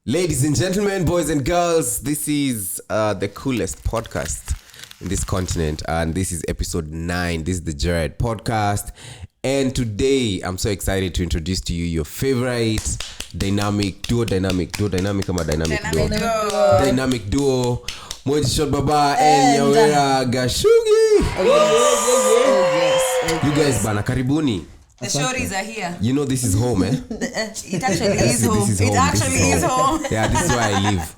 Ladies and gentlemen, boys and girls, this is the coolest podcast in this continent, and this is episode 9. This is the Jared podcast, and today I'm so excited to introduce to you your favorite dynamic duo, Mojji Baba and Nyawira Gashugi. Yes. You guys, bana karibuni. The shorties are here. You know this is home, eh? It actually is home. This is home. It actually is home. Yeah, this is where I live.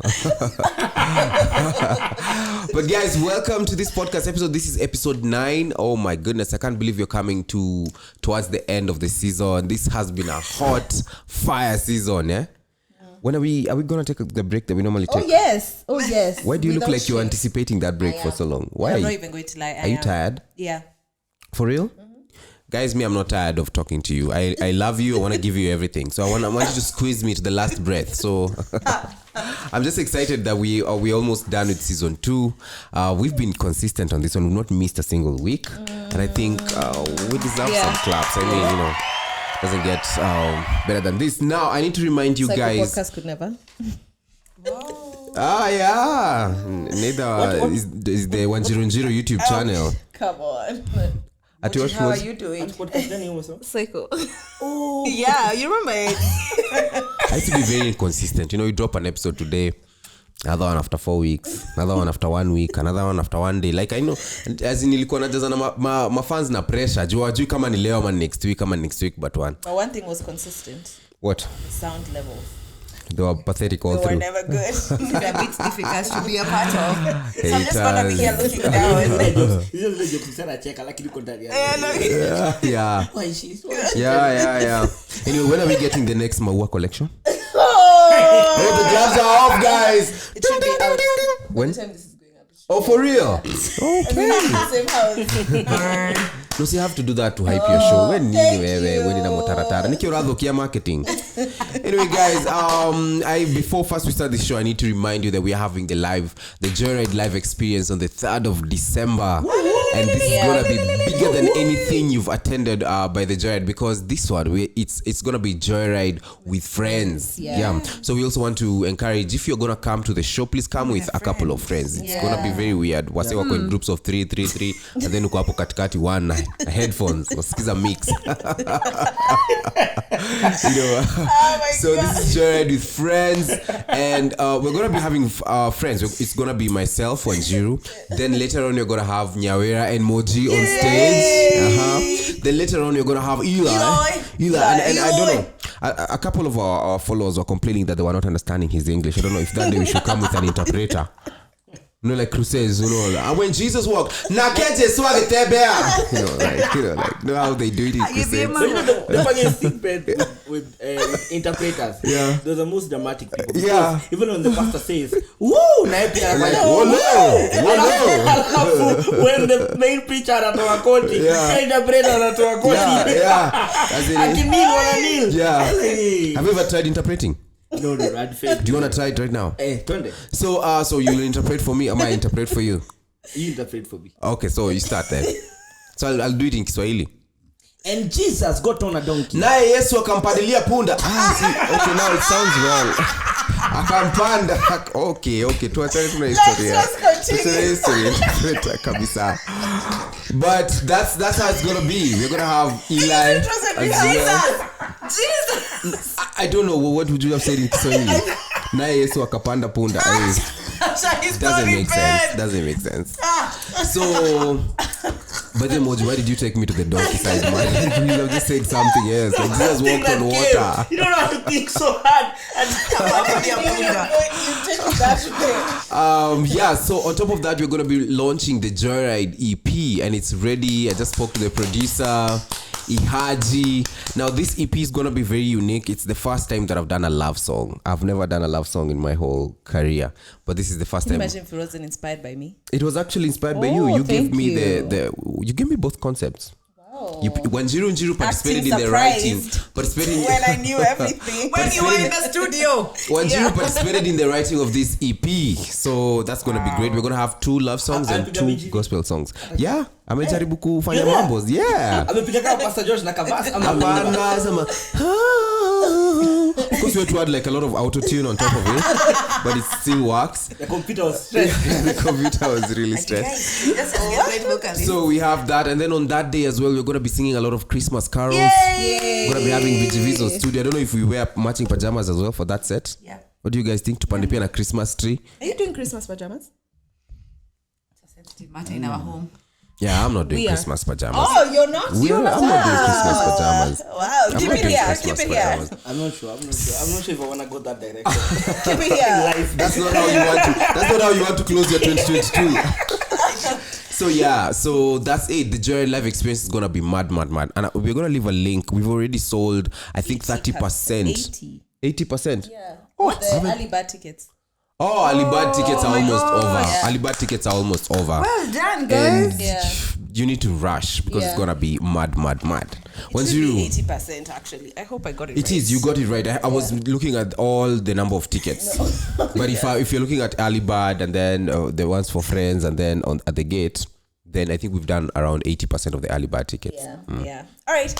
But guys, welcome to this podcast episode. This is episode 9. Oh my goodness, I can't believe you're coming towards the end of the season. This has been a hot fire season, eh? When are we gonna take the break that we normally take? Oh yes. Why do you look like you're anticipating that break for so long? Why? I'm not even going to lie. Are you tired? Yeah. For real? Guys, me, I'm not tired of talking to you. I love you. I want to give you everything. So I want you to squeeze me to the last breath. So I'm just excited that we're almost done with season 2. We've been consistent on this one. We've not missed a single week. And I think we deserve some claps. I mean, doesn't get better than this. Now, I need to remind you guys. Podcast could never. Yeah. Neither is the 100 YouTube channel. Come on. How are you doing? Psycho. Oh, yeah, you remember it. I have to be very inconsistent. You drop an episode today, another one after 4 weeks, another one after 1 week, another one after 1 day. Like I know, as in nilikuwa najaza na ma fans na pressure. Juu kama ni leo ama next week, but one. But one thing was consistent. What? The sound levels. They were pathetic all through. They were never good. It's a bit difficult to be a part of. So I'm just gonna be here looking down. Yeah. Anyway, when are we getting the next Maua collection? Oh, the gloves are off, guys. It should be out. When? By the time this is going up. Oh, for real? Okay. Same house. No, so you have to do that to hype your show. When ina motaratara. Nikiradho kia marketing. Anyway, guys, before first we start the show, I need to remind you that we are having the Joyride live experience on the 3rd of December. And this is gonna be bigger than anything you've attended by the Joyride, because this one it's gonna be Joyride with friends. Yeah. So we also want to encourage, if you're gonna come to the show, please come with a couple of friends. It's gonna be very weird. Wase wako in groups of 3, and then uko hapo katikati one headphones, wasikiza mix. So this is Jared with friends, and we're gonna be having friends. It's gonna be myself, Wanjiru. Then later on, you're gonna have Nyawira and Mojji on stage. Then later on, you're gonna have Eli, and I don't know. A couple of our followers were complaining that they were not understanding his English. I don't know if that day we should come with an interpreter. Like crusades, and when Jesus walked, like how they do it in crusades. The funniest thing with interpreters. Yeah. They're the most dramatic people. Yeah. Even when the pastor says, "Woo!" Like, whoa. When the main preacher anatoa koti, the interpreter anatoa koti. Yeah. Have you ever tried interpreting? No, I'd fail. Do you want to try it right now? Twende. So you'll interpret for me, or I interpret for you? You interpret for me. Okay, so you start then. So I'll do it in Kiswahili. And Jesus got on a donkey. Naye Yesu akampadilia punda. Okay, now it sounds wrong. Akampanda. Okay. Tuachane tuna historia. Kabisa. But that's how it's gonna be. We're gonna have Eli. Jesus. I don't know, what would you have said in Kiswahili? Naye Yesu akapanda punda. Doesn't make sense. So, but then Mojji, why did you take me to the donkey side, man? You have just said something else. Like Jesus walked on water. You don't have to think so hard. So on top of that, we're going to be launching the Joyride EP, and it's ready. I just spoke to the producer, Ihaji. Now this EP is gonna be very unique. It's the first time that I've done a love song. I've never done a love song in my whole career, but this is the first time. Imagine if it wasn't inspired by me. It was actually inspired by you. You gave me you gave me both concepts. When Jiru participated in the writing, when I knew everything, when you were in the studio, when Jiru participated in the writing of this EP, so that's gonna be great. We're gonna have 2 love songs and 2 gospel songs. Yeah, amejaribu kufanya mambos. Yeah. Amepiga kama Pastor George na kavasi ama sema Of course, we had to add like a lot of auto tune on top of it, but it still works. The computer was stressed. The computer was really stressed. So we have that, and then on that day as well, we're gonna be singing a lot of Christmas carols. We're gonna be having BGVs on studio. I don't know if we wear matching pajamas as well for that set. Yeah. What do you guys think? Tupande pia na Christmas tree. Are you doing Christmas pajamas? It's a sensitive matter in our home. Yeah, I'm not doing Christmas pajamas. Oh, you're not? I'm not doing Christmas pajamas. Wow, I'm keep not it doing here. Christmas Keep it here. pajamas. I'm not sure if I want to go that direction. Keep it here. Life. That's not how you want to close your 2022. So yeah, so that's it. The Joyride live experience is gonna be mad. And we're gonna leave a link. We've already sold, I think 30%. 80%. Yeah. What? The early bird tickets. Oh, Alibad tickets are almost over. Yeah. Alibad tickets are almost over. Well done, guys. And Yeah. you need to rush because it's gonna be mad. Once Should you be 80% actually. I hope I got it right. It is. You got it right. I was looking at all the number of tickets. But if you're looking at Alibad and then the ones for friends and then at the gate, then I think we've done around 80% of the Alibad tickets. Yeah. All right.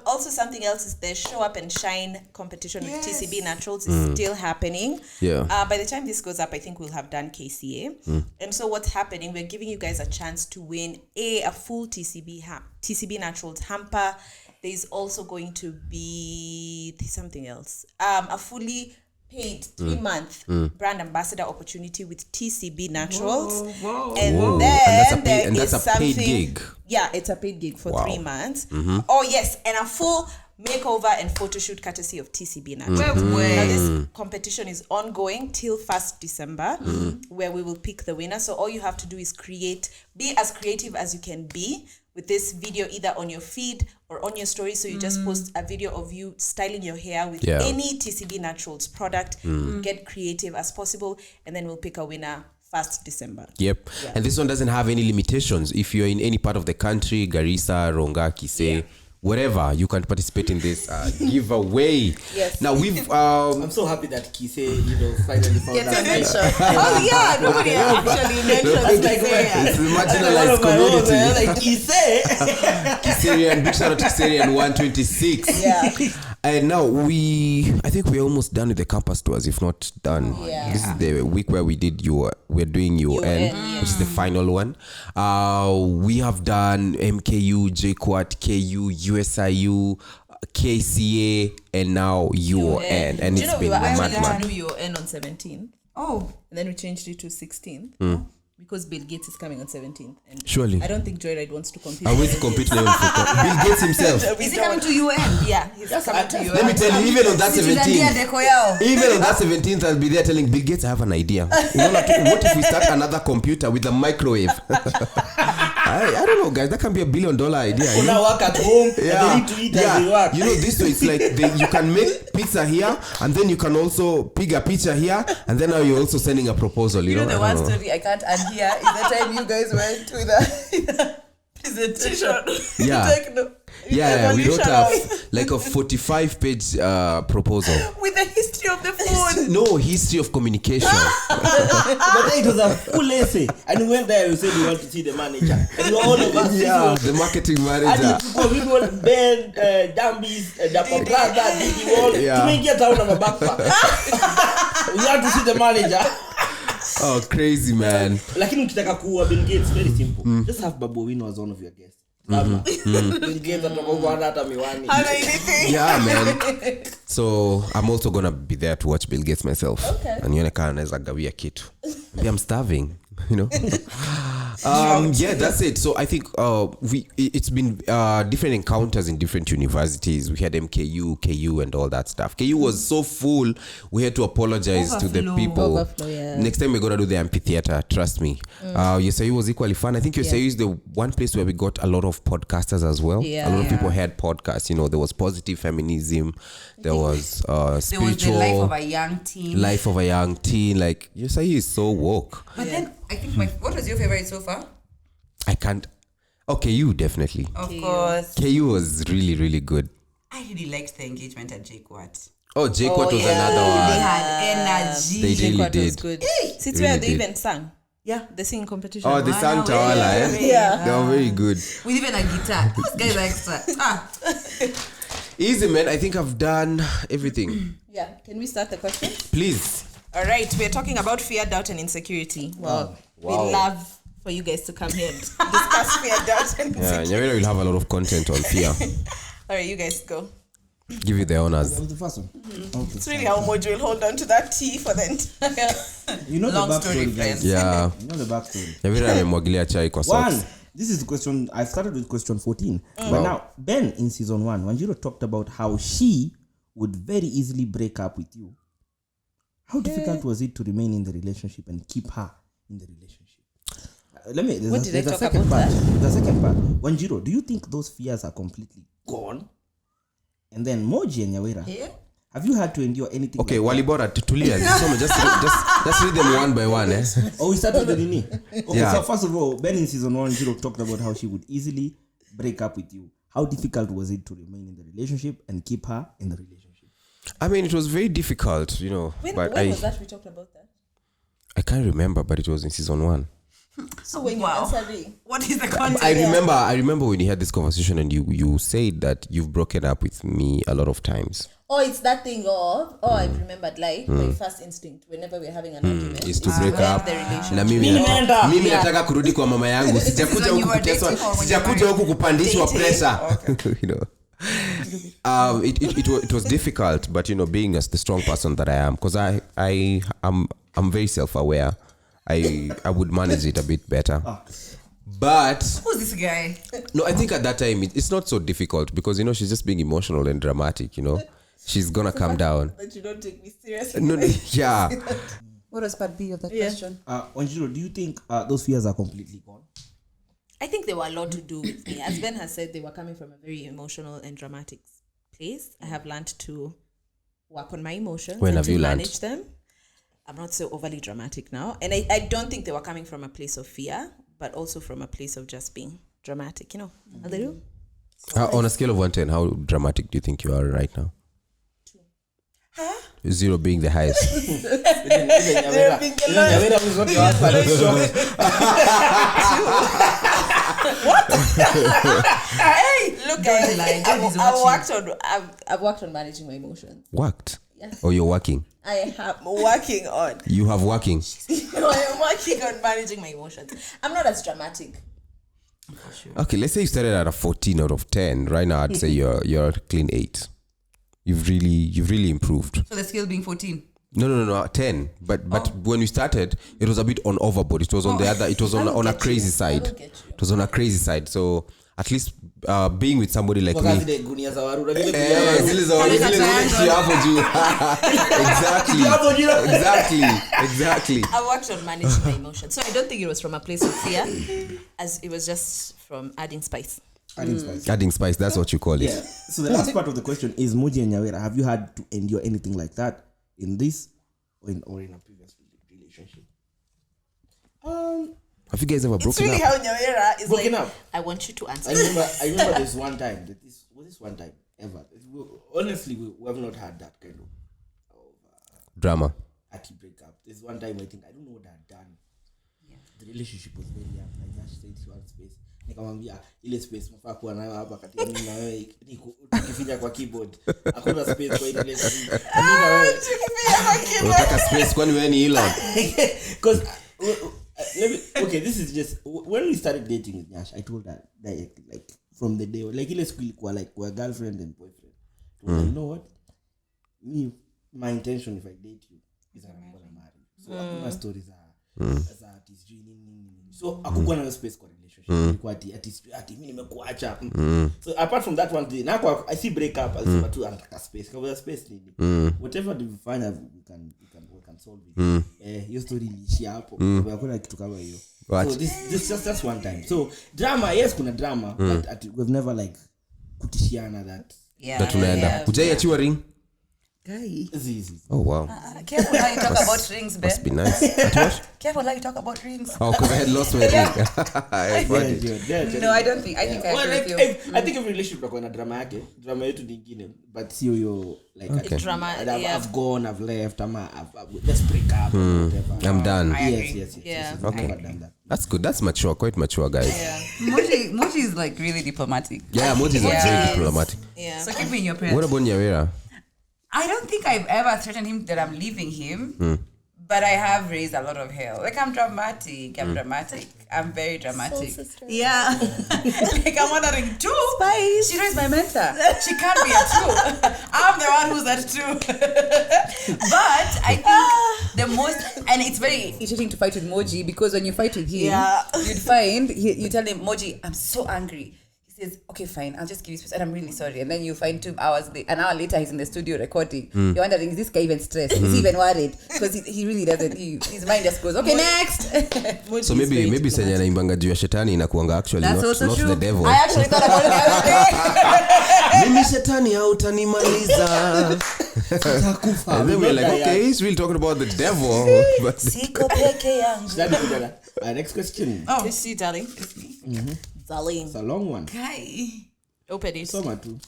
Also, something else is the Show Up and Shine competition with TCB Naturals is still happening. Yeah. By the time this goes up, I think we'll have done KCA. And so what's happening? We're giving you guys a chance to win a full TCB Naturals hamper. There's also going to be something else. A fully paid 3-month brand ambassador opportunity with TCB Naturals. And Whoa. then And that's a paid gig. Yeah, it's a paid gig for 3 months. Oh yes, and a full makeover and photo shoot courtesy of TCB Naturals. Now this competition is ongoing till 1st December, where we will pick the winner. So all you have to do is be as creative as you can be with this video, either on your feed or on your story. So you just post a video of you styling your hair with any TCB Naturals product. Get creative as possible, and then we'll pick a winner 1st December. Yep. Yeah. And this one doesn't have any limitations. If you're in any part of the country, Garissa, Ronga, Kisii, whatever, you can participate in this giveaway. Yes. Now we've I'm so happy that Kisii, finally found that. Oh yeah, nobody actually mentions it's the marginalized community. Like Kisii. Kiserian, big shout out to Kiserian 126. Yeah. And now I think we're almost done with the campus tours, if not done. Yeah. This is the week where we're doing UN, which is the final one. We have done MKU, JQuat, KU, USIU, KCA, and now UN. And Do you it's know been we were mad. actually to do UN on 17th, Oh, and then we changed it to 16th because Bill Gates is coming on 17th. And Surely. I don't think Joyride wants to compete. I will compete now for Bill Gates himself. is he coming to UN? Yeah, he's coming to UN. Let me tell you, even on that 17th, even on that 17th, I'll be there telling Bill Gates, I have an idea. What if we start another computer with a microwave? I don't know, guys. That can be $1 billion idea. Who now work at home and they need to eat as they work. You know, this way it's like you can make pizza here, and then you can also pick a picture here, and then now you're also sending a proposal. You know the one story I can't add here is the time you guys went to the presentation. Yeah, we wrote like a 45-page proposal With the history of the phone. No history of communication. But then it was a full essay. And we went there, we said we want to see the manager. And we were all of us. The marketing And manager. people, Ben, Dambies, Dapper Brother, Didi Wall, to make it out of a backpack. We want to see the manager. Oh, crazy, man. Lakini ukitaka kuwa Bill Gates, very simple. Just have Babu Wino as one of your guests. Bill Gates atakuwa hata miwani. Yeah, man. So I'm also gonna be there to watch Bill Gates myself. Okay. And nione kana naweza gawia kitu. Maybe I'm starving, you know. Yeah, that's it. So I think it's been different encounters in different universities. We had MKU, KU, and all that stuff. KU was so full, we had to apologize to the people. Overflow, yeah. Next time we're gonna do the amphitheater, trust me. USIU was equally fun. I think USIU is the one place where we got a lot of podcasters as well. Yeah. A lot of people had podcasts. You know, there was positive feminism, there was spiritual. There was the life of a young teen. Life of a young teen. Like USIU is so woke. But then I think what was your favorite so far? I can't. Oh, KU definitely. Of course. KU was really, really good. I really liked the engagement at JQuat. Oh, JQuat was another They one. had energy. They really Was did. good. Since Really where they did. even sang. Yeah, the singing competition. Oh, the Santa Wala, eh? Yeah. They were very good. With even a guitar. Those guys are extra. Easy, man. I think I've done everything. Yeah. Can we start the question? Please. All right. We're talking about fear, doubt, and insecurity. Well, we love for you guys to come here and discuss fear, doubt, and insecurity. Yeah, Nyawira will have a lot of content on fear. All right, you guys go. Give you the honors. That was the first one. Okay. It's really how Mojji will hold on to that tea for the entire. You know Long the story, backstory, guys. Yeah. You know the backstory. Nyawira amemwagilia chai kwa One. socks. This is the question. I started with question 14. But now, Ben in season 1, Wanjiro talked about how she would very easily break up with you. How difficult was it to remain in the relationship and keep her in the relationship? There's a second part. The second part. Wanjiro, do you think those fears are completely gone? And then Mojji and Nyawira, have you had to endure anything? Okay, like Walibora, tulia. Just read them one by one. Oh, we started with Nini. Okay, Yeah. so first of all, Ben in season 1, Jiro talked about how she would easily break up with you. How difficult was it to remain in the relationship and keep her in the relationship? I mean, it was very difficult, you know. When but was that we talked about that? I can't remember, but it was in season 1. So when you're answering, What is the context? I remember when you had this conversation and you said that you've broken up with me a lot of times. oh, it's that thing of I remembered like my first instinct whenever we're having an argument Is to break up. the relationship. Na mimi nataka kurudi kwa mama yangu. Sijakuja when you huku were kuteswa, dating or when you sijakuja were huku kupandishwa dating. pressure. You know. It was difficult, but you know, being as the strong person that I am, because I'm very self-aware. I would manage it a bit better. But Who's this guy? no, I think at that time it's not so difficult because you know she's just being emotional and dramatic. You know, she's gonna calm down. That you don't take me seriously. No, yeah. What was part B of that question? Wanjiro, do you think those fears are completely gone? I think they were a lot to do with me. As Ben has said, they were coming from a very emotional and dramatic place. I have learned to work on my emotions When and have to you learned? manage them. I'm not so overly dramatic now. And I don't think they were coming from a place of fear, but also from a place of just being dramatic, you know. And they do. On a scale of 1 to 10, how dramatic do you think you are right now? 2. 0 being the highest. Nyawira was not your Hey, look, Don't lie, God is watching. I've worked on managing my emotions. Worked? Yeah. Or you're working? I am working on. You have working. I am working on managing my emotions. I'm not as dramatic. Okay, let's say you started at a 14 out of 10. Right now, I'd say you're a clean 8. You've really improved. So the scale being 14. No, 10. But when we started, it was a bit on overboard. It was on the other. It was on a crazy side. It was on a crazy side. So at least being with somebody like me. zile gunia za waru Zile za walishi hapo juu. Exactly. I worked on managing my emotions. So I don't think it was from a place of fear, as it was just from adding spice. Adding spice. That's what you call it. Yeah. So the last part of the question is, Mojji and Nyawira, have you had to endure anything like that in this or in a previous relationship? Have you guys ever It's broken really up? how Nyawira is Broken like, up. I want you to answer. I remember this one time. This one time ever. Honestly, we have not had that kind of Drama. Aki breakup. This one time I think I don't know what I had done. Yeah. The relationship was very young. I just stayed to one space. Nikamwambia ile space mfaa kuwa nayo hapa kati ya mimi na wewe nikifinya kwa keyboard. Hakuna space kwa ile relationship. Mimi na wewe Unataka space kwani wewe ni Elon? because okay, this is just when we started dating with Nyash, I told her that like from the day like ile siku ilikuwa like we're girlfriend and boyfriend. You know what? My intention if I date you is I'm gonna marry you. So hakuna stories za artist nini. So akukuwa na space kwa relationship. Ilikuwa ati mimi nimekuacha. So apart from that one day, now I see break up as but tu anataka space. Kwa space nini. Whatever we find we can solve it. Hiyo story iliishia hapo. Hakuna kitu kama hiyo. So this just one time. So drama, yes kuna drama, but we've never like kutishiana that. That tunaenda. Hujaiachiwa ring? Guy. Easy. Oh wow. Careful how you talk about rings, Ben. Must be nice. At what? Careful how you talk about rings. Oh, because I had lost my ring. I found it. No, I don't think. I think I Well, agree like, with you. I think every relationship iko na drama yake. Drama yetu nyingine, but sio yo like Okay. Drama, I've gone, I've left, let's break up or whatever. I'm done. I agree. Yes. Yeah. We've never done that. That's good. That's mature. Quite mature, guys. Yeah. Mojji is like really diplomatic. Yeah, Mojji is like Yeah. very diplomatic. Yeah. So keep me in your prayers. What about Nyawira? I don't think I've ever threatened him that I'm leaving him, but I have raised a lot of hell. Like I'm dramatic. I'm very dramatic. Yeah. Like I'm wondering too. Spice. She is my mentor. She can't be a two. I'm the one who's that two. But I think the most, and it's very irritating to fight with Mojji because when you fight with him, you'd find you tell him, Mojji, I'm so angry. He says, okay, fine, I'll just give you space, and I'm really sorry. And then you find an hour later, he's in the studio recording. You're wondering, is this guy even stressed? Is he even worried? Because he really doesn't. His mind just goes, okay, next. So maybe Senya anaimbanga juu ya shetani inakuanga actually That's not also true. the devil. I actually thought about it the other day. Mimi shetani hautanimaliza. And then we're like, okay, he's really talking about the devil. But Siko peke yangu. Next question. Oh, It's you, darling. Darling. It's a long one. guy. Open it. Soma too.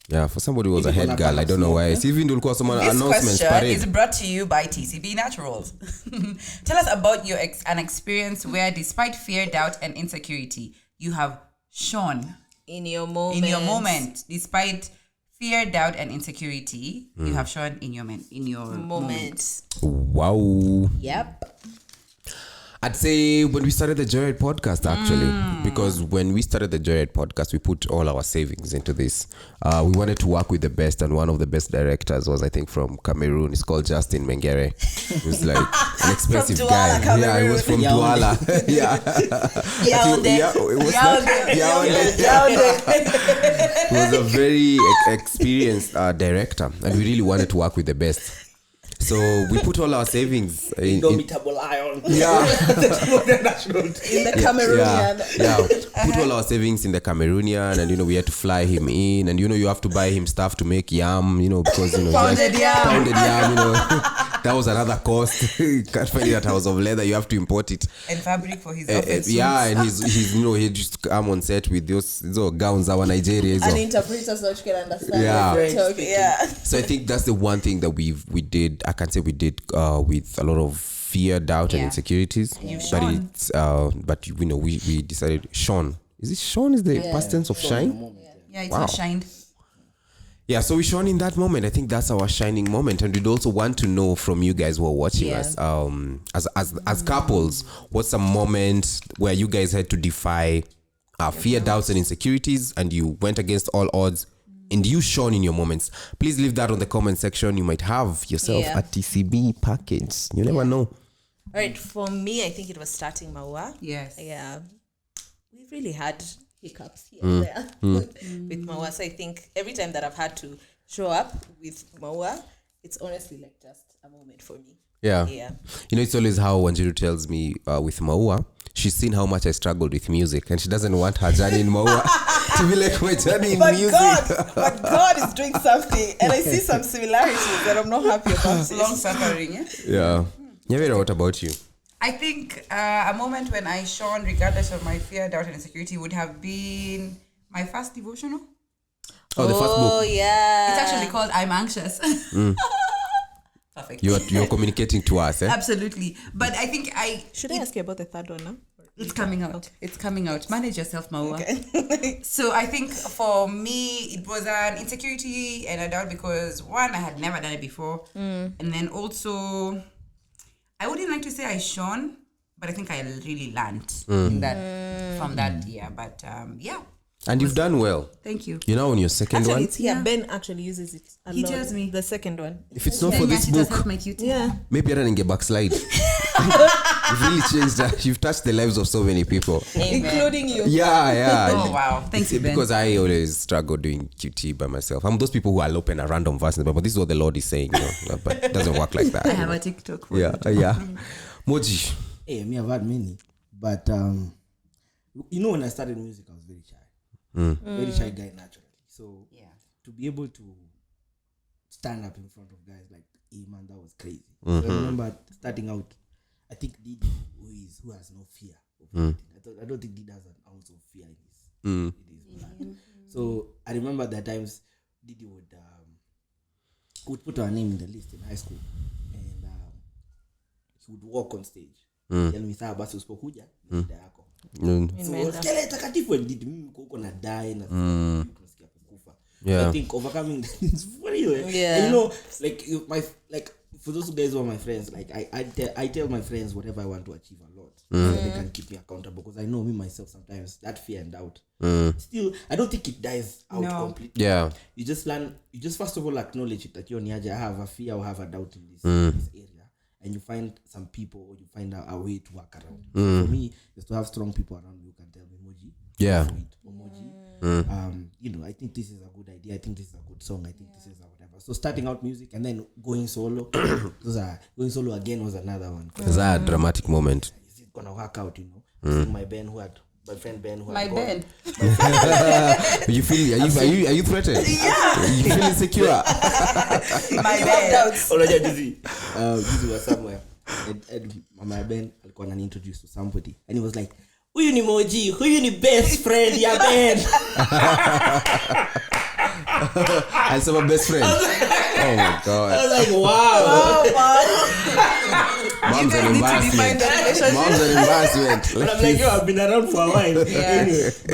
yeah, for somebody who was a head girl, I don't know why. It's even ulikuwa some This announcements question parade. is brought to you by TCB Naturals. Tell us about an experience where, despite fear, doubt, and insecurity, you have shone In your moment. in your moment. Despite fear, doubt, and insecurity, you have shone in your moment. Wow. Yep. I'd say when we started the Joyride podcast, actually, because when we started the Joyride podcast, we put all our savings into this. We wanted to work with the best, and one of the best directors was, I think, from Cameroon. It's called Justin Mengere. He was like an expensive Douala, guy. Cameroon. Yeah, he was from Douala. Yeah. Yaoundé. Yeah, it was Yaoundé. He was a very experienced director, and we really wanted to work with the best. So we put all our savings in Indomitable iron. yeah. In the Cameroonian. Yeah. Put all our savings in the Cameroonian, and we had to fly him in, and you have to buy him stuff to make yam, because Pounded yam. pounded yam, that was another cost. You can't find it at House of Leather, you have to import it. And fabric for his office. Yeah, and he's he just come on set with those gowns our Nigeria. An interpreter so you can understand. Yeah. what you're talking. Yeah. So I think that's the one thing that we did. I can say we did with a lot of fear, doubt, and insecurities. But it's but we decided Sean. Is it Sean? Is the past tense of shine? Yeah, it's not shined. Yeah, so we shone in that moment. I think that's our shining moment, and we'd also want to know from you guys who are watching us, as couples, what's a moment where you guys had to defy fear, doubts, and insecurities, and you went against all odds, and you shone in your moments. Please leave that on the comment section. You might have yourself a TCB package. You never know. All right. For me, I think it was starting Maua. Yes. Yeah. We've really had hiccups here and there with Maua. So I think every time that I've had to show up with Maua, it's honestly like just a moment for me. Yeah. Yeah. It's always how Wanjiru tells me with Maua, she's seen how much I struggled with music, and she doesn't want her journey in Maua to be like my journey in music. But God is doing something, and I see some similarities that I'm not happy about. Long suffering, yeah? Yeah. Nyawira, what about you? I think a moment when I shone, regardless of my fear, doubt, and insecurity, would have been my first devotional. Oh, the first book. Oh, yeah. It's actually called I'm Anxious. Perfect. You're communicating to us, eh? Absolutely. But I think Should I ask you about the third one now? it's coming out. It's coming out. Manage yourself, Maua. Okay. So I think for me, it was an insecurity and a doubt because one, I had never done it before. And then also, I wouldn't like to say I shone, but I think I really learned in that from that year. But yeah. And you've done well. Thank you. You know, on your second Actually, one, it's here. Ben actually uses it a He lot. tells me. The second one. if it's not for this It does book, help my cutie. Yeah. maybe I didn't get backslide. You've really changed that. You've touched the lives of so many people. Including you. Yeah. Oh, wow. Thanks, Ben. Because I always struggle doing QT by myself. I'm those people who are open a random verse in the Bible, but this is what the Lord is saying, but it doesn't work like that. I have a TikTok for Yeah. Mojji. Hey, me, I've had many. But, when I started music, I was very shy. Very shy guy naturally. So, to be able to stand up in front of guys like, hey man, that was crazy. So I remember starting out, I think Didi, who has no fear of anything. I don't think Didi has an ounce of fear in his blood. So I remember that times Didi would put our name in the list in high school, and he would walk on stage. Tell me, saa basi usipokuja ndio yako. So skele takatifu Didi, mimi uko na die na tunasikia kukufa. I think overcoming is very and, you know, like for those guys who are my friends, like I tell my friends whatever I want to achieve a lot, so they can keep me accountable, because I know me myself sometimes that fear and doubt. Still, I don't think it dies out completely. Yeah, you just learn. You just first of all acknowledge it that you're I have a fear or have a doubt in this area, and you find some people or you find a way to work around. So for me, is to have strong people around you who can tell me, Mojji, Mojji, you know, I think this is a good idea. I think this is a good song. I think this is a whatever. So starting out music and then going solo. Going solo again was another one. It's a dramatic moment. Is it gonna work out? You know, my friend Ben who my had band. You feel? Are you threatened? Yeah. You feel insecure? My band. This was somewhere, and my Ben alikuwa introduced to somebody, and he was like, huyu ni Mojji, huyu ni best friend ya Ben. I saw my best friend. Oh my god. I was like, wow. Mom's an embarrassment. But I'm like, yo, I've been around for a while.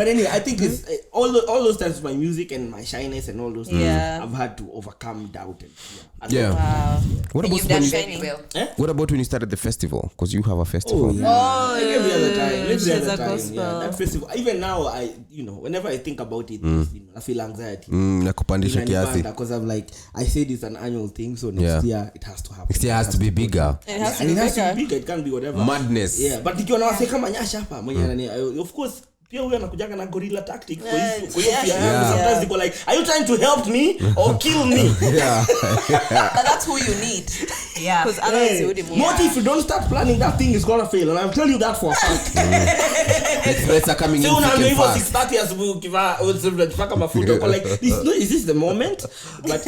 Anyway, I think it's all those times, my music and my shyness and all those things, I've had to overcome doubt and fear. Wow. What about You've done very well. What about when you started the festival? Because you have a festival. Every other time. Yeah, that festival. Even now, whenever I think about it, I feel anxiety. Nakupandisha kiasi. Because I'm like, I said it's an annual thing, so next year it has to happen. Next year has to be bigger. It has to be bigger. It can't be whatever. Madness. Yeah, but ikiwa na wase kama Nyasha hapa, of course, pia huyo anakujaga na gorilla tactics. Sometimes they go like, are you trying to help me or kill me? But that's who you need. Yeah. Because otherwise you wouldn't move. Not if you don't start planning, that thing is gonna fail, and I'll tell you that for a fact. Threats are coming in thick and fast. 6:30 asubuhi ukiva unataka mafuta uko like, is this the moment? But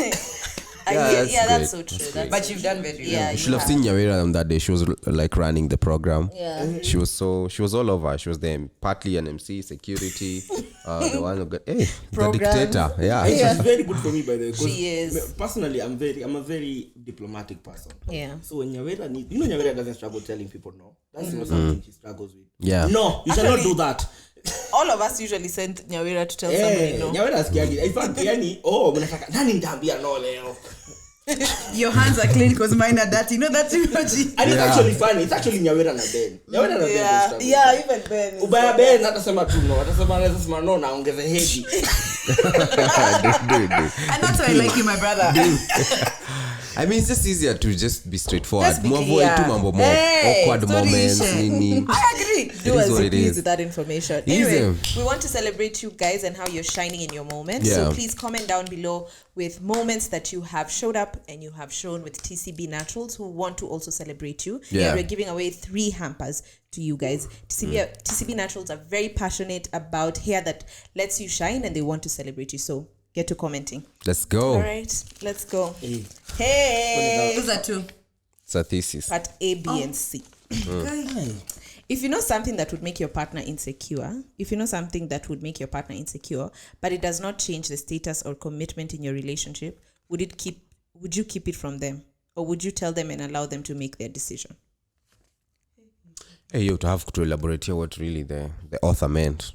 that's so true. But you've done very well. Yeah, you should have seen Nyawira on that day. She was like running the program. Yeah. She was all over. She was there, partly an MC, security, the one who got the dictator. Yeah. She's very good for me, by the way. She is. Personally, I'm a very diplomatic person. Yeah. So when Nyawira Nyawira doesn't struggle telling people no. That's not something she struggles with. Yeah. No, you shall not do that. All of us usually send Nyawira to tell somebody no. Nyawira skiagi. In fact, mnataka nani ndambia no leo. Your hands are clean because mine are dirty. You know that's Mojji. And it's actually funny. It's actually Nyawira na Ben. Nyawira na Ben. Yeah, even Ben. Ubaya Ben atasema tu no. Atasema no na ongeze hedi. And that's why I like you, my brother. I mean, it's just easier to just be straightforward. Just be More clear. awkward moments. I agree. Do as what you it please is. with that information. Anyway, we want to celebrate you guys and how you're shining in your moment. Yeah. So please comment down below with moments that you have showed up and you have shown with TCB Naturals who want to also celebrate you. Yeah. We're giving away 3 hampers to you guys. TCB Naturals are very passionate about hair that lets you shine and they want to celebrate you. So get to commenting. Let's go. All right, let's go. Hey. Those are 2. It's a thesis. Part A, B, and C. If you know something that would make your partner insecure, but it does not change the status or commitment in your relationship, would you keep it from them? Or would you tell them and allow them to make their decision? Hey, you have to have to elaborate here what really the author meant.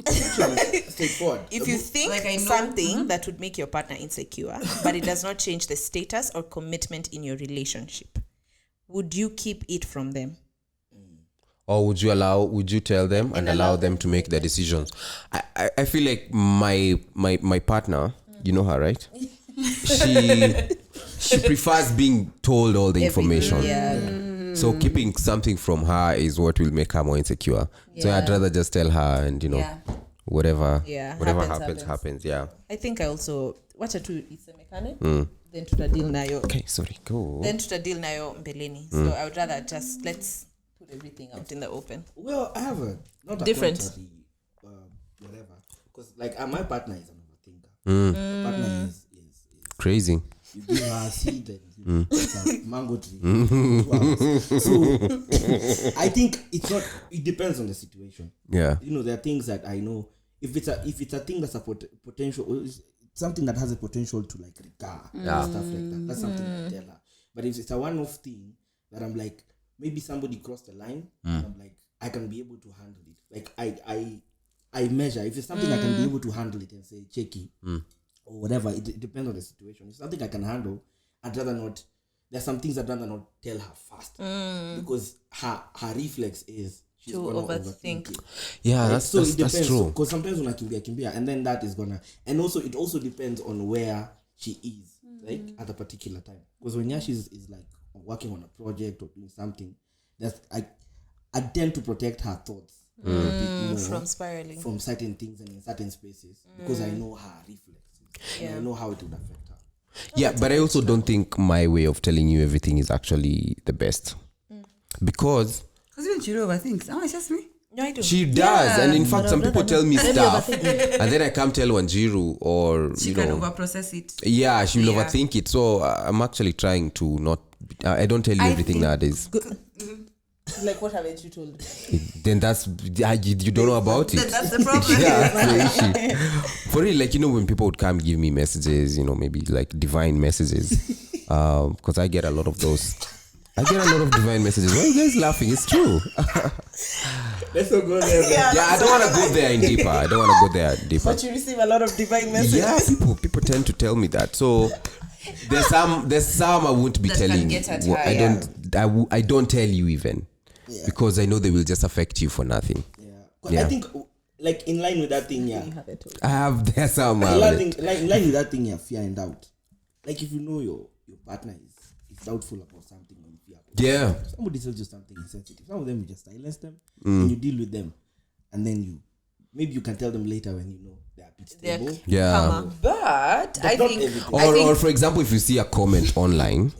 Straightforward. If you think something that would make your partner insecure, but it does not change the status or commitment in your relationship, would you keep it from them? Or would you tell them and allow them to make their decisions? I feel like my partner, you know her, right? She prefers being told all the information. Yeah. So keeping something from her is what will make her more insecure. Yeah. So I'd rather just tell her and whatever happens. Yeah. I think I also wacha tu isemekane then tutadil nayo. Okay, sorry. Go. Then tutadil nayo mbeleni. So I would rather just let's put everything out in the open. Well, I have not different whatever, because like my partner is an overthinker. My partner is crazy. You give her a seed and it's a mango tree. 2 hours. So I think it depends on the situation. Yeah. There are things that I know if it's a thing that's a potential, it's something that has a potential to like recur and stuff like that. That's something I tell her. But if it's a one-off thing that I'm like, maybe somebody crossed the line, and I'm like, I can be able to handle it. Like I measure if it's something I can be able to handle it and say checky or whatever. It depends on the situation. If it's something I can handle, I'd rather not. There's some things I'd rather not tell her fast because her reflex is she's gonna overthink it. Yeah, right? that's true. Because sometimes when I kimbia, and then that is gonna, and also it also depends on where she is, like at a particular time. Because when Nyash is like working on a project or doing something, that's I tend to protect her thoughts a bit more from spiraling from certain things and in certain spaces because I know her reflexes. And I know how it would affect her. Yeah, but I also don't think my way of telling you everything is actually the best. Because even Chiro overthinks. Oh, it's just me. No, I do. she does, and in fact, some people tell me stuff, and then I come tell Wanjiru, or She can overprocess it. yeah, she will overthink it. So I'm actually trying to not. I don't tell you everything nowadays. Like, what haven't you told me? Then that's you don't know about it. That's the problem. Yeah, that's the issue. For real, like when people would come give me messages, maybe like divine messages, because I get a lot of those. I get a lot of divine messages. Why are you guys laughing? It's true. Let's not go there. Yeah, I don't want to go there in deeper. I don't want to go there deeper. But you receive a lot of divine messages. Yeah, people tend to tell me that. So there's some I won't be That telling. can get her I don't tell you even because I know they will just affect you for nothing. Yeah. I think like in line with that thing, There's some. in line with that thing, fear and doubt. Like if you know your partner is doubtful about something or you fear about Yeah. somebody tells you something insensitive. Some of them you just silence them and you deal with them, and then maybe you can tell them later when you know they're a bit stable. Yeah. But I not think, everything. Or for example, if you see a comment online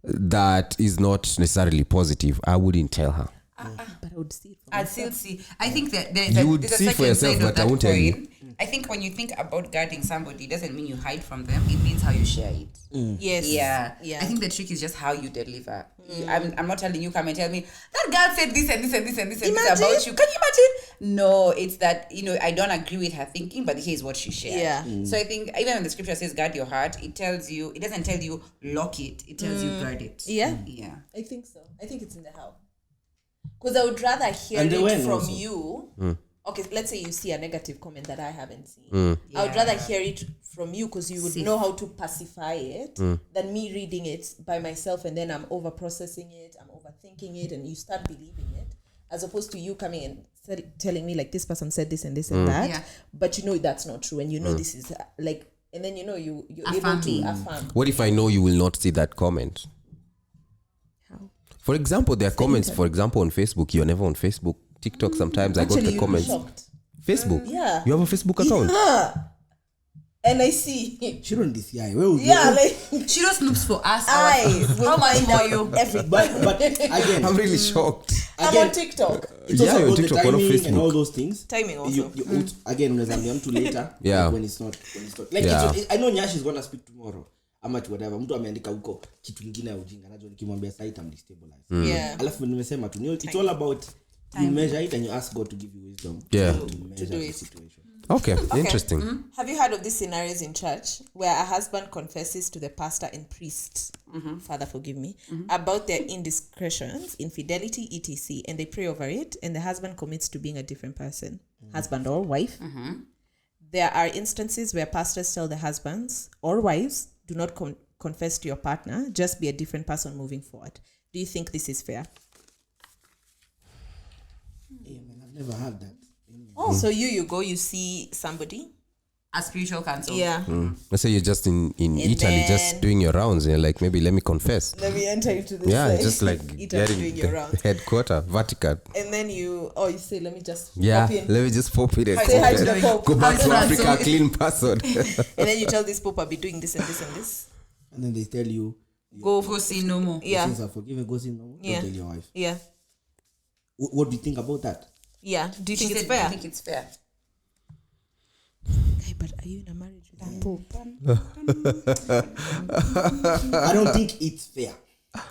that is not necessarily positive, I wouldn't tell her. But I would see it. I'd still see. I think that You would see for yourself, but I won't tell you. I think when you think about guarding somebody, it doesn't mean you hide from them. It means how you share it. Yes. Yeah. I think the trick is just how you deliver. I'm not telling you, come and tell me, that girl said this and this and this and this and this about you. Can you imagine? No, it's that, I don't agree with her thinking, but here's what she shared. Yeah. So I think even when the scripture says guard your heart, it doesn't tell you lock it. It tells you guard it. Yeah. Yeah. I think so. I think it's in the how. Because I would rather hear And the it when from also. you. Okay, let's say you see a negative comment that I haven't seen. I would rather hear it from you because you would know how to pacify it than me reading it by myself and then I'm over processing it, I'm overthinking it, and you start believing it, as opposed to you coming and telling me like this person said this and this and that, but that's not true, and this is like, and then you're able to affirm. What if I know you will not see that comment? How? For example, there are comments, for example, on Facebook. You're never on Facebook. TikTok, sometimes I go to the comments. Facebook? Yeah. You have a Facebook account? Yeah. And I see. She don't DCI. Where would She just looks for us. How much more you? but again, I'm really shocked. I'm on TikTok. It's also on about TikTok, the on timing Facebook. and all those things. Timing also. You again, when I'm too later. Yeah. Like when it's not. Like I know Nyash is gonna speak tomorrow. Ama whatever. Mtu ameandika huko kitu kingine ya ujinga. Najua nikimwambia site I'm destabilized. Yeah. Alafu nimesema tu it's all about you measure it and you ask God to give you wisdom. Yeah. To measure the situation. Okay, interesting. Have you heard of these scenarios in church where a husband confesses to the pastor and priest, Father forgive me, about their indiscretions, infidelity, etc., and they pray over it, and the husband commits to being a different person, husband or wife? There are instances where pastors tell the husbands or wives, do not confess to your partner, just be a different person moving forward. Do you think this is fair? Yeah, man, I've never had that. So you see somebody, a spiritual counsel. Let's say you're just in Italy, just doing your rounds, and you're like, maybe let me confess. Let me enter into this. Yeah, just like Italy getting doing your the rounds. headquarter, Vatican. And then you say, let me just Yeah, pop in. let me just pop it and Say hi to the Pope. go back to How's Africa, that? clean password. And then you tell this Pope, I'll be doing this and this and this. And then they tell you, Go sin no more. Yeah. since I forgive and go sin no more, Yeah. don't tell your wife. Yeah. What do you think about that? Yeah. Do you think it's fair? I think it's fair. but are you in a marriage with a pope? I don't think it's fair.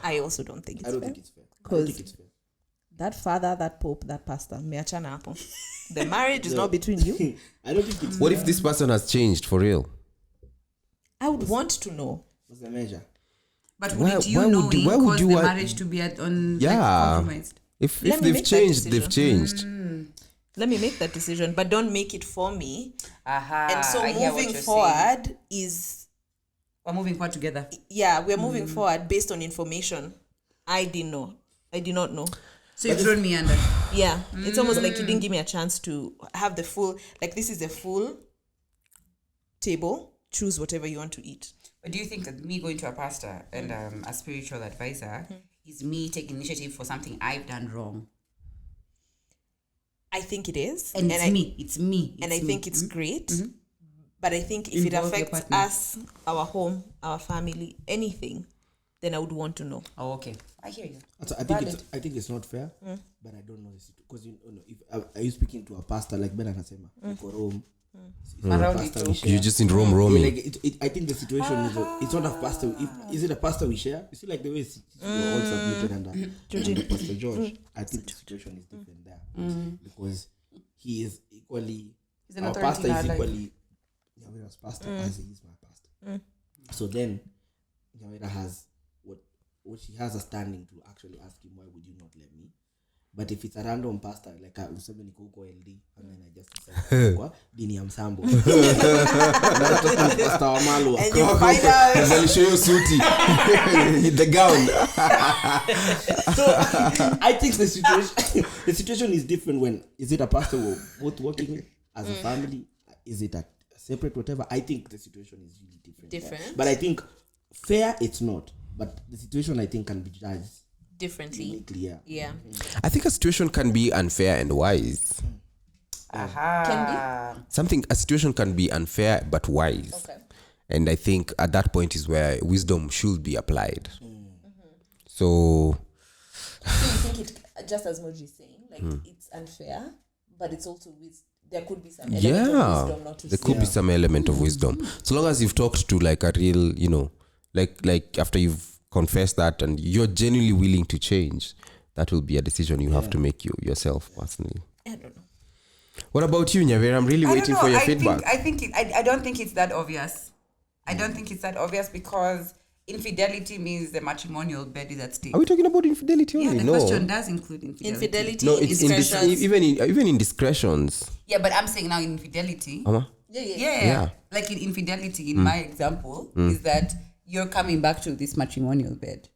I also don't think it's fair. Think it's fair. Because that father, that pope, that pastor, meachana hapo. The marriage is not between you. I don't think it's What if this person has changed for real? I would want to know. What's the measure? But Why- would you why would knowing you- why would cause you the want- marriage to be compromised? If Let me they've make that changed, they've decision. changed. Let me make that decision, but don't make it for me. Aha, And so I hear what moving you're forward saying. is, We're moving forward together. we're moving forward based on information I didn't know. I did not know. So you've thrown me under. Yeah, it's almost like you didn't give me a chance to have the full, like this is a full table. Choose whatever you want to eat. But do you think that me going to a pastor and a spiritual advisor is me taking initiative for something I've done wrong? I think it is. And it's me. And I think it's great. But I think if Involve it your affects partner. us, our home, our family, anything, then I would want to know. Oh, okay. I hear you. So I think it's not fair, but I don't know because you know if are you speaking to a pastor like Ben anasema for Rome, Around it too. You're just in Rome roaming. like I think the situation is it's not a pastor. Is it a pastor we share? You see, like the way we're all submitted under Pastor George. I think the situation is different there because he is equally He's an our authority pastor in is our life. equally Nyawira's pastor as he is my pastor. So then Nyawira has what she has a standing to actually ask him, why would you not let me? But if it's a random pastor, like I was saying, LD, and then I just decide, Dini Amsambo. Pastor Wamalu. And you find out. I'll show you suiti. The gown. So I think the situation is different when is it a pastor we're both working as a family? Is it a separate whatever? I think the situation is really different. But I think fair it's not. But the situation I think can be judged Differently. clear. Yeah. I think a situation can be unfair and wise. Aha. A situation can be unfair but wise. Okay. And I think at that point is where wisdom should be applied. So So you think it, just as Mojji is saying, like it's unfair, but it's also there could be some element of wisdom not to there say. could be some element of wisdom. So long as you've talked to like a real, like after you've confessed that and you're genuinely willing to change, that will be a decision you have to make yourself personally. I don't know. What about you, Nyawira? I'm really waiting for your feedback. I don't think it's that obvious. I don't think it's that obvious because infidelity means the matrimonial bed is at stake. Are we talking about infidelity only? The No. question does include infidelity. Infidelity, No, it's indiscretions. even indiscretions. Yeah, but I'm saying now infidelity. Yeah. Like in infidelity, in my example, is that you're coming back to this matrimonial bed.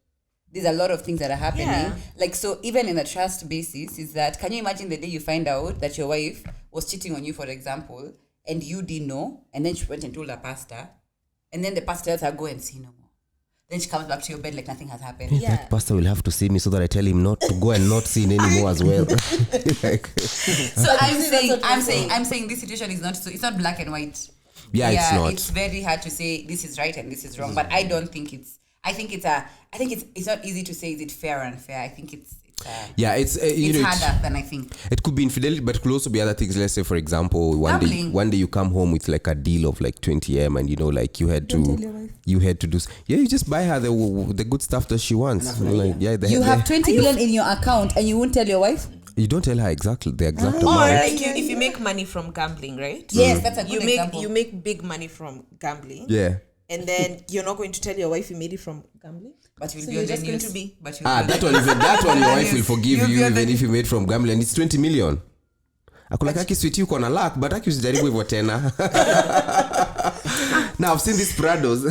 There's a lot of things that are happening. Yeah. Like, so even in a trust basis, is that, can you imagine the day you find out that your wife was cheating on you, for example, and you didn't know, and then she went and told her pastor, and then the pastor tells her, go and sin no more. Then she comes back to your bed like nothing has happened. Yeah. That pastor will have to see me so that I tell him not to go and not sin anymore as well. So I'm saying this situation is not so, it's not black and white. It's not. It's very hard to say this is right and this is wrong, but I don't think it's not easy to say is it fair or unfair. I think it's harder than I think. It could be infidelity, but it could also be other things. Let's say, for example, one day you come home with like a deal of like 20M, and like you had to do. You just buy her the good stuff that she wants. You have 20 million in your account, and you won't tell your wife. You don't tell her the exact Or amount. like if you make money from gambling, right? Yes, that's a good example. You make big money from gambling. Yeah. And then you're not going to tell your wife you made it from gambling. But you'll So be you're on the just going news. to be. That one your wife will forgive You'll you be on the even if you made from gambling, and it's 20 million. Akulaka kiswiti uko na luck, but akisijaribu hivyo tena. Now I've seen these Prados.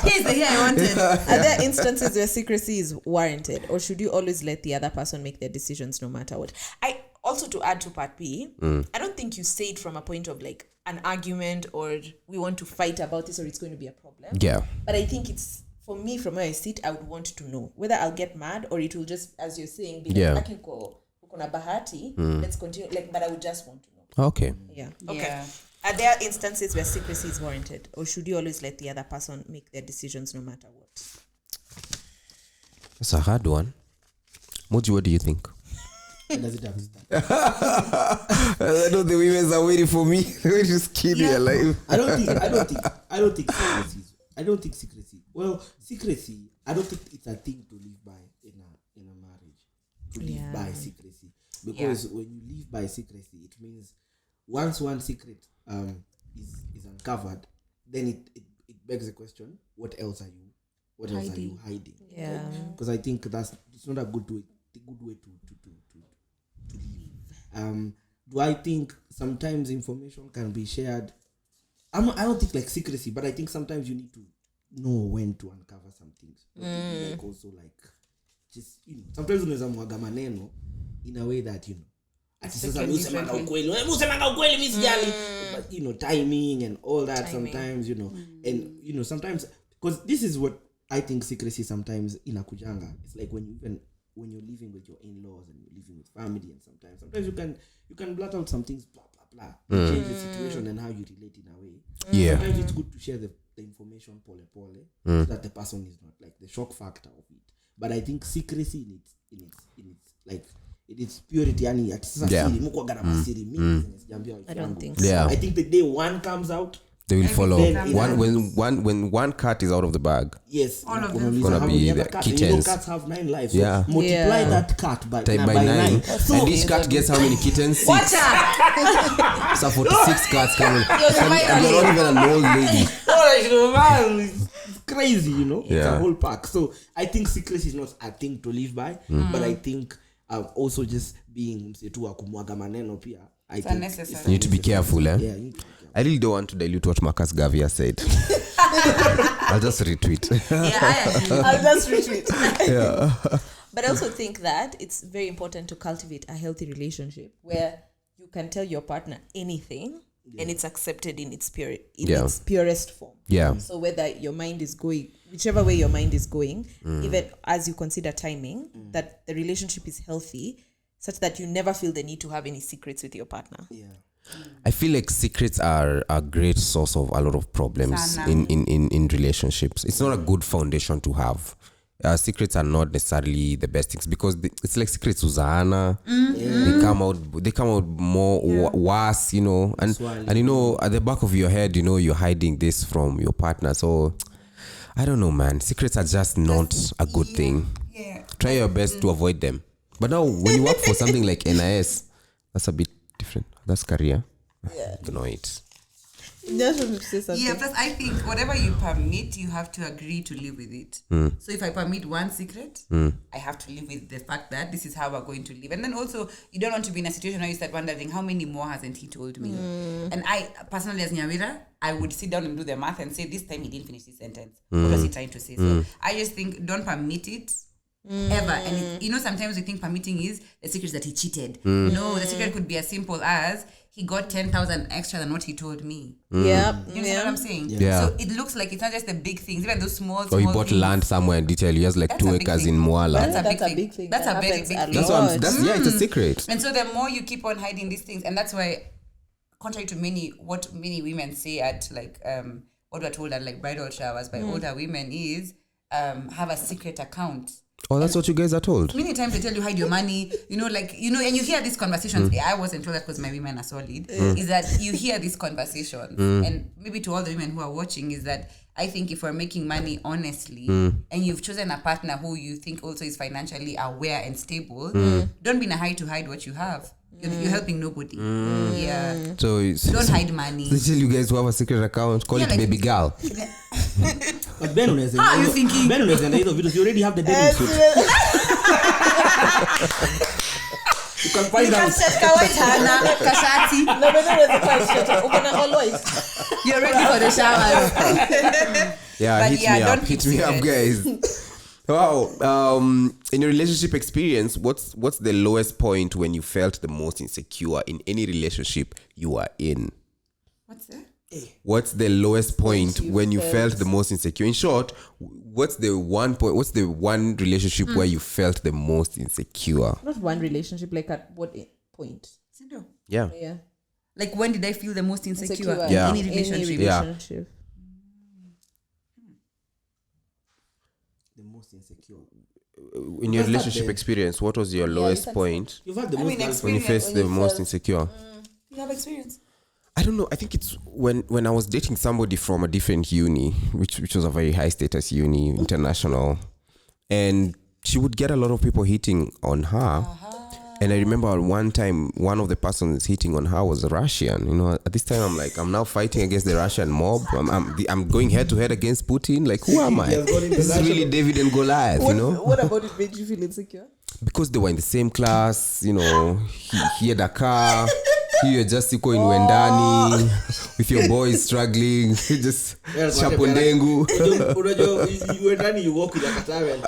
Here's the hair I wanted. Are there instances where secrecy is warranted, or should you always let the other person make their decisions no matter what? I also, to add to part B, I don't think you say it from a point of like an argument or we want to fight about this or it's going to be a problem. Yeah. But I think it's, for me, from where I sit, I would want to know whether I'll get mad or it will just, as you're saying, be like, kuna bahati, let's continue. Like, but I would just want to know. Okay. Yeah. Okay. Yeah. Are there instances where secrecy is warranted, or should you always let the other person make their decisions no matter what? That's a hard one. Mojji, what do you think? Does it have to start? I know the women are waiting for me. They're waiting to skin me alive. I don't think secrecy. Well, secrecy, I don't think it's a thing to live by in a marriage. To live by secrecy. Because when you live by secrecy, it means once one secret is uncovered, then it begs the question, what else are you hiding? Yeah. Because I think it's not a good way to live. Do I think sometimes information can be shared? I don't think like secrecy, but I think sometimes you need to know when to uncover some things. Like also like just sometimes unaweza mwaga maneno in a way that ati sasa usemanga ukweli mimi sijali, but timing and all that sometimes and sometimes, because this is what I think secrecy sometimes inakujanga. It's like when you're living with your in-laws and you're living with family, and sometimes you can blurt out some things, blah blah blah, change the situation and how you relate in a way. Sometimes it's good to share the information pole so that the person is not like the shock factor of it. But I think secrecy in its like it is purity, yani ati sasa siri mko gharama siri mimi sijambia. I don't think I think the day one comes out, they will follow. When one cat is out of the bag, yes, all of them gonna be the kittens. Cats have 9 lives. So multiply that cat by 9. And each cat gets how many kittens? 6. Watch out! So 46 cats coming. And you're not even an old lady. It's crazy, It's a whole pack. So I think secrecy is not a thing to live by, but I think also just being msetu wa kumwaga maneno pia. I think unnecessary. You need to be careful, eh? Yeah, you need to be careful. I really don't want to dilute what Marcus Gavia said. I'll just retweet. I'll just retweet. Yeah. But I also think that it's very important to cultivate a healthy relationship where you can tell your partner anything and it's accepted in its its purest form. Yeah. So whether your mind is going, whichever way your mind is going, even as you consider timing, that the relationship is healthy, such that you never feel the need to have any secrets with your partner. Yeah. I feel like secrets are a great source of a lot of problems in relationships. It's not a good foundation to have. Secrets are not necessarily the best things, because it's like secrets uzaana. They come out more worse, and at the back of your head, you're hiding this from your partner. So I don't know, man. Secrets are just not a good thing. Yeah. Try your best to avoid them. But now when you work for something like NIS, that's a bit different. That's career. Yeah. You know it. Yeah, plus I think whatever you permit, you have to agree to live with it. So if I permit one secret, I have to live with the fact that this is how we're going to live. And then also, you don't want to be in a situation where you start wondering, how many more hasn't he told me? And I, personally as Nyawira, I would sit down and do the math and say, this time he didn't finish this sentence. What was he trying to say? So I just think, don't permit it. Ever. And sometimes we think permitting is the secret that he cheated. No, the secret could be as simple as he got 10,000 extra than what he told me. Yeah. You know what I'm saying? Yeah. So it looks like it's not just the big things, even those small Or he bought things. land somewhere in detail. He has like That's 2 a big acres thing. in Moala. That's a big thing. That's a That very happens big a thing. That's what it's a secret. And so the more you keep on hiding these things, and that's why, contrary to what many women say at like what we're told at like bridal showers by older women is have a secret account. Oh, that's what you guys are told. Many times they tell you hide your money, and you hear these conversations. I wasn't told that because my women are solid. Is that you hear these conversations, and maybe to all the women who are watching, is that I think if we're making money honestly, and you've chosen a partner who you think also is financially aware and stable, don't be in a hurry to hide what you have. You're helping nobody. Yeah. So don't hide money. They tell you guys who have a secret account, call it baby girl. But Ben, how are you thinking? Ben, you already have the dating suit. You can find out. You're ready for the shower. Yeah, hit me up, guys. Wow. In your relationship experience, what's the lowest point when you felt the most insecure in any relationship you are in? What's that? What's the lowest point when you felt the most insecure? In short, what's the one relationship where you felt the most insecure? Not one relationship, like at what point? Yeah. Yeah. Like when did I feel the most insecure? Yeah. Any relationship. The most insecure. in your relationship experience, what was your lowest point You've had the most when you faced the most insecure? You have experience. I don't know. I think it's when I was dating somebody from a different uni, which was a very high status uni, international, and she would get a lot of people hitting on her. And I remember one time, one of the persons hitting on her was a Russian. You know, at this time, I'm like, I'm now fighting against the Russian mob. I'm going head to head against Putin. Like, who am I? This is really David and Goliath, you know? What about it made you feel insecure? Because they were in the same class, you know, he had a car. You're just in Wendani with your boys struggling, just chapondengu. Wendani, you walk with a katawel.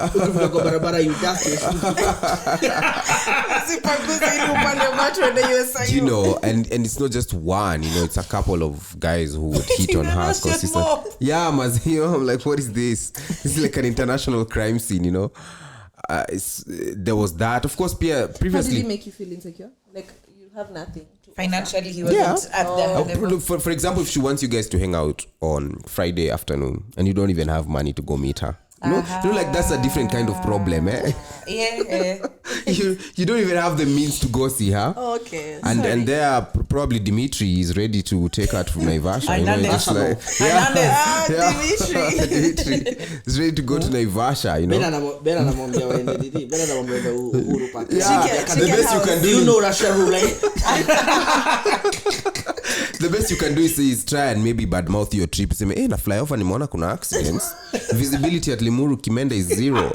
You dust you know, and it's not just one, you know, it's a couple of guys who would hit on her consistently. Yeah, mas, you know, I'm like, what is this? It's like an international crime scene, you know. There was that. Of course, previously. How did it make you feel insecure? Like, you have nothing. Financially, he wasn't at the level. For example, if she wants you guys to hang out on Friday afternoon and you don't even have money to go meet her. You know, like that's a different kind of problem, eh? Yeah. you don't even have the means to go see her. Okay. And there probably Dimitri is ready to take her to Naivasha. You know, it's just like, Dimitri is ready to go to Naivasha, you know. The best you can do. You know Russia roulette. The best you can do is try and maybe badmouth your trip. Say, na fly off nimeona kuna accidents. Visibility at Limuru Kimenda is 0.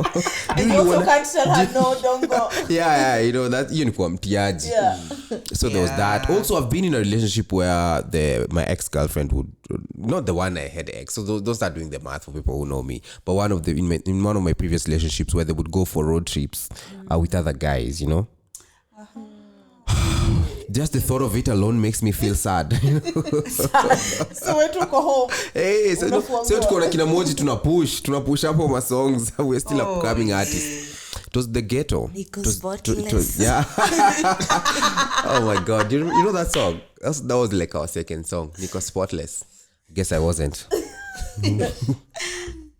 And you also can't tell her no, don't go. Yeah, you know that uniform tiaji. Yeah. So there was that. Also, I've been in a relationship where my ex-girlfriend would, not the one I had ex. So those are doing the math for people who know me. But in one of my previous relationships where they would go for road trips with other guys, you know. Just the thought of it alone makes me feel sad. So we took her home. Hey, so tuko na kina Mojji tuna push hapo ma songs. We're still upcoming artists. It was the ghetto. Yeah. Oh my God. You know that song? That was like our second song. Nico Spotless. Guess I wasn't.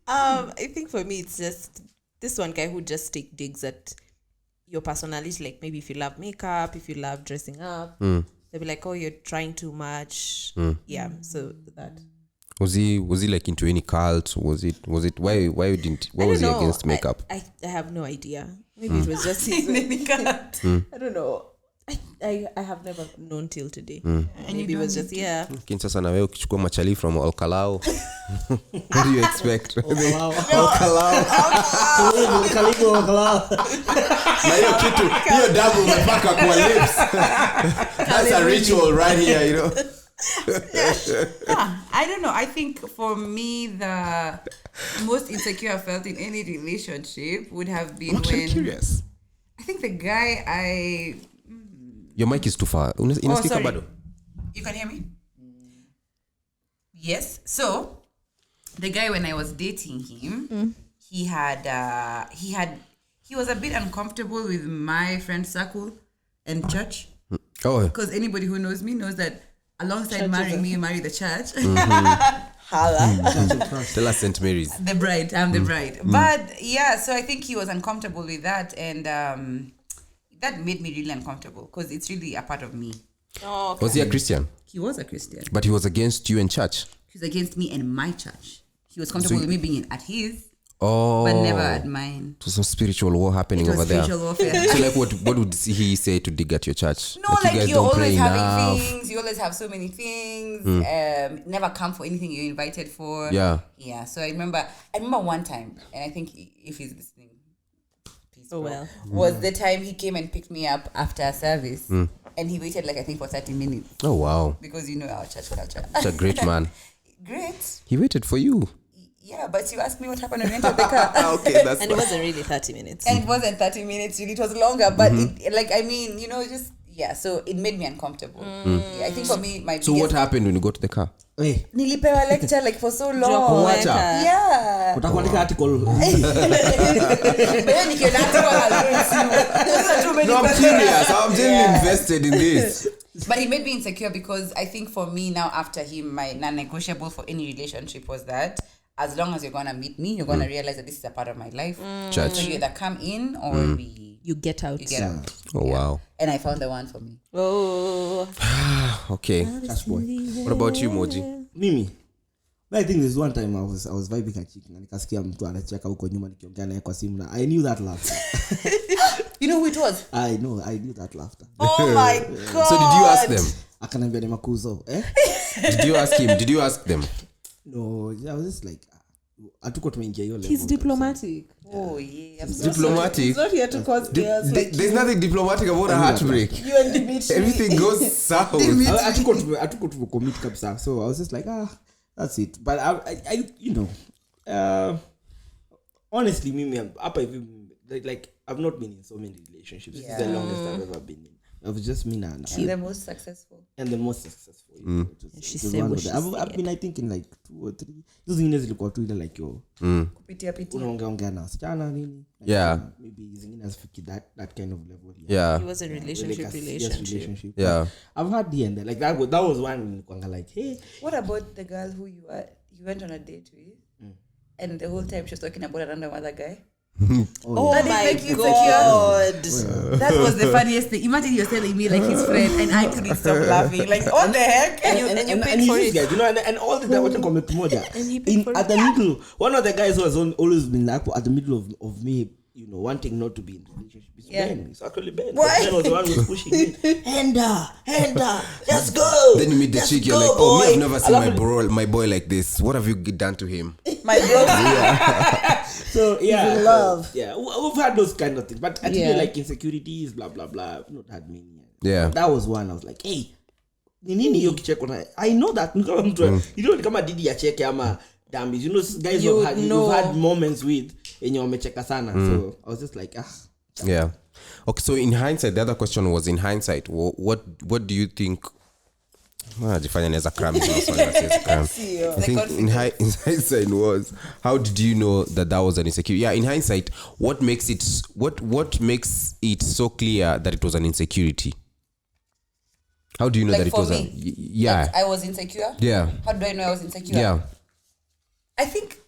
I think for me it's just this one guy who just take digs at your personality, like maybe if you love makeup, if you love dressing up, they'll be like, oh, you're trying too much. Yeah, so that. Was he like into any cult? Was it why was he against makeup? I have no idea. Maybe it was just his I don't know. I have never known till today. And maybe it was just Sasa na wewe ukichukua machali from Olkalao. What do you expect? Olkalao. Na hiyo kitu, hiyo damu umepaka kwa lips. That's a ritual right here, you know. I don't know. I think for me, the most insecure I felt in any relationship would have been I'm curious. I think the guy Your mic is too far. Inasikika bado? You can hear me? Yes. So, the guy when I was dating him, he was a bit uncomfortable with my friend circle and church. Oh. Because anybody who knows me knows that alongside church marrying me, you marry the church. Tell us St. Mary's. The bride. I'm the bride. But yeah, so I think he was uncomfortable with that, and that made me really uncomfortable because it's really a part of me. Oh, okay. Was he a Christian? He was a Christian. But he was against you and church? He was against me and my church. He was comfortable with me being at his, but never at mine. So some spiritual war happening over there. Spiritual warfare. So like what would he say to dig at your church? No, like you guys you're always having things. You always have so many things. Never come for anything you're invited for. Yeah. Yeah. So I remember one time, and I think if he's listening, was the time he came and picked me up after a service, and he waited like I think for 30 minutes. Oh wow! Because you know our church culture. Such a great man. Great. He waited for you. Yeah, but you asked me what happened when we entered the car. Okay, that's and it wasn't really 30 minutes. And it wasn't 30 minutes. Really, it was longer. But so it made me uncomfortable. Yeah, I think for me, So what happened when you got to the car? Nilipewa lecture like for so long. Yeah. Utakuandika article. No, I'm curious. I'm genuinely invested in this. But he made me insecure because I think for me now after him, my non-negotiable for any relationship was that as long as you're gonna meet me, you're gonna realize that this is a part of my life. Church. So you either come in or You get out. you get out. Oh wow. And I found the one for me. Oh. Okay. Cash boy. What about you, Mojji? Mimi. But I think there's one time I was vibing a chick na nikasikia mtu anacheka huko nyuma nikiongea naye kwa simu na I knew that laughter. You know who it was? I knew that laughter. Oh my god. So did you ask them? Akanambia ni makuzo, eh? Did you ask him? Did you ask them? No, I was just like atuko tumeingia hiyo level. He's diplomatic. Oh yeah. Diplomatic. He's not here to cause chaos. There's nothing diplomatic about a heartbreak. You and Dimitri. Everything goes south. Atuko tumecommit kabisa. So I was just like, that's it. But I you know, honestly, Mimi, up like I've not been in so many relationships. This is the longest I've ever been in. I've just been And the most successful. She said what she I've been, I think, in like 2 or 3. Those zingine zilikuwa tu ile like yo. Kupitia. Unaongea na wasichana nini? Yeah. Maybe zingine hazifiki that kind of level. Yeah. He was a relationship. Yeah. I've had the end like that was one like, hey. What about the girl who you went on a date with, and the whole time she was talking about another guy? Oh That my didn't make you god. That was the funniest thing. Imagine you're telling me like his friend, and I couldn't stop laughing. Like, what the heck? And you paid for it. Guys, you know, and all the time watching comment moja. And he paid for At the middle, one of the guys who has always been like at the middle of me, you know, wanting not to be in a relationship. It's Ben. It's actually Ben. Why? Ben was the one who was pushing me. Henda, let's go. Then you meet the chick, you're like, oh, me, I've never seen my boy like this. What have you done to him? My bro. So yeah, in love. Yeah, we've had those kind of things, but I think like insecurities, blah blah blah. I've not had many. Yeah, that was one. I was like, hey, nini hiyo kicheko na? I know that. You know, kama didi ya cheke ama dambi. You know, guys you've had moments with enye wamecheka sana. So I was just like, yeah. Okay, so in hindsight, the other question was in hindsight. What do you think? I think in hindsight was, how did you know that was an insecurity? Yeah, in hindsight, what makes it so clear that it was an insecurity? How do you know like that it was me, yeah. Like I was insecure? Yeah. How do I know I was insecure? Yeah. I think,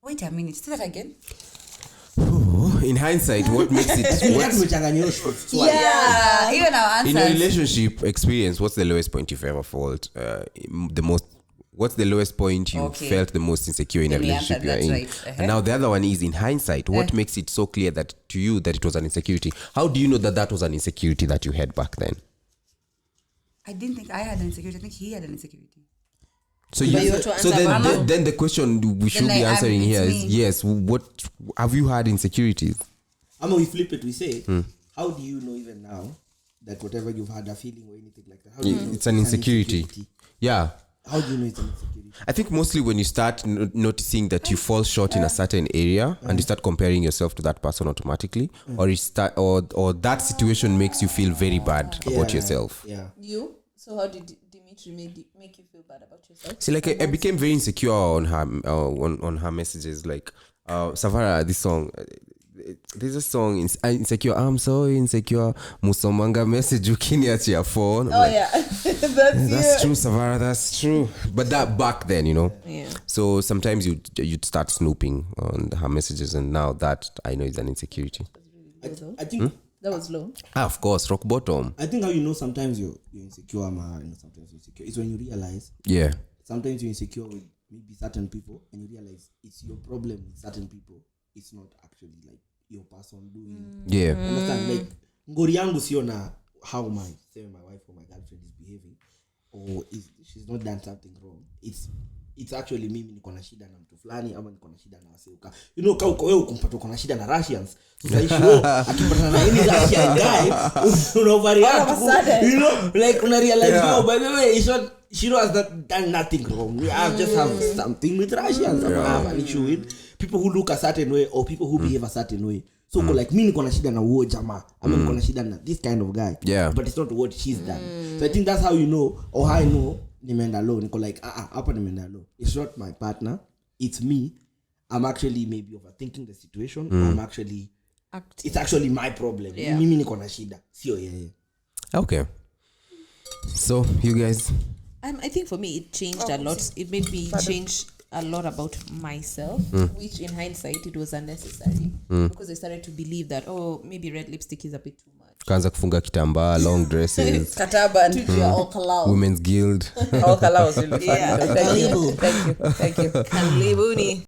wait a minute, say that again. In hindsight, what makes it Yeah, even our answers. in a relationship experience, what's the lowest point you've ever felt what's the lowest point you felt the most insecure in a relationship you're in? Right. And now the other one is in hindsight, what makes it so clear that to you that it was an insecurity? How do you know that was an insecurity that you had back then? I didn't think I had an insecurity. I think he had an insecurity. So then the question we should be answering here is yes, what have you had insecurities? We flip it, we say, how do you know even now that whatever you've had a feeling or anything like that, how do you know it's an insecurity? Yeah. How do you know it's an insecurity? I think mostly when you start noticing that you fall short in a certain area and you start comparing yourself to that person automatically, or or that situation makes you feel very bad about yourself. Yeah. You? So how did Dimitri make you feel bad about yourself? See, like I became very insecure on her on her messages. Like Savara, this song. There's a song insecure. I'm so insecure. Musomanga message ukiniachi your phone. Oh like, yeah, that's true, Savara. That's true. But that back then, you know. Yeah. So sometimes you'd start snooping on her messages, and now that I know is an insecurity. I think that was low. Of course, rock bottom. I think how you know sometimes you're insecure, sometimes you're insecure. It's when you realize. Yeah. Sometimes you're insecure with maybe certain people, and you realize it's your problem with certain people. It's not actually like your person doing. Yeah. Understand? Like ngori yangu sio na how my wife or my girlfriend is behaving, or she's not done something wrong. It's actually mimi niko na shida na mtu fulani ama niko na shida na waseuka. You know kama wewe ukumpata uko na shida na Russians. Sasa hiyo akipata na any Russian guy overreact. You know like una realize no by the way she has not done nothing wrong. We just have something with Russians. I have an issue with people who look a certain way or people who behave a certain way. So like mimi niko na shida na huo jamaa. I mean niko na shida na this kind of guy. Yeah. But it's not what she's done. So I think that's how you know, or how I know nimeenda low. Niko like hapa nimeenda low. It's not my partner. It's me. I'm actually maybe overthinking the situation. I'm actually it's actually my problem. Yeah. Mimi niko na shida. Sio yeye. Okay. So you guys. I think for me it changed a lot. It made me change a lot about myself, which in hindsight it was unnecessary because I started to believe that maybe red lipstick is a bit too much. Kaanza kufunga kitambaa, long dresses, Kataban, women's guild. All was really fun. Thank you. Karibuni.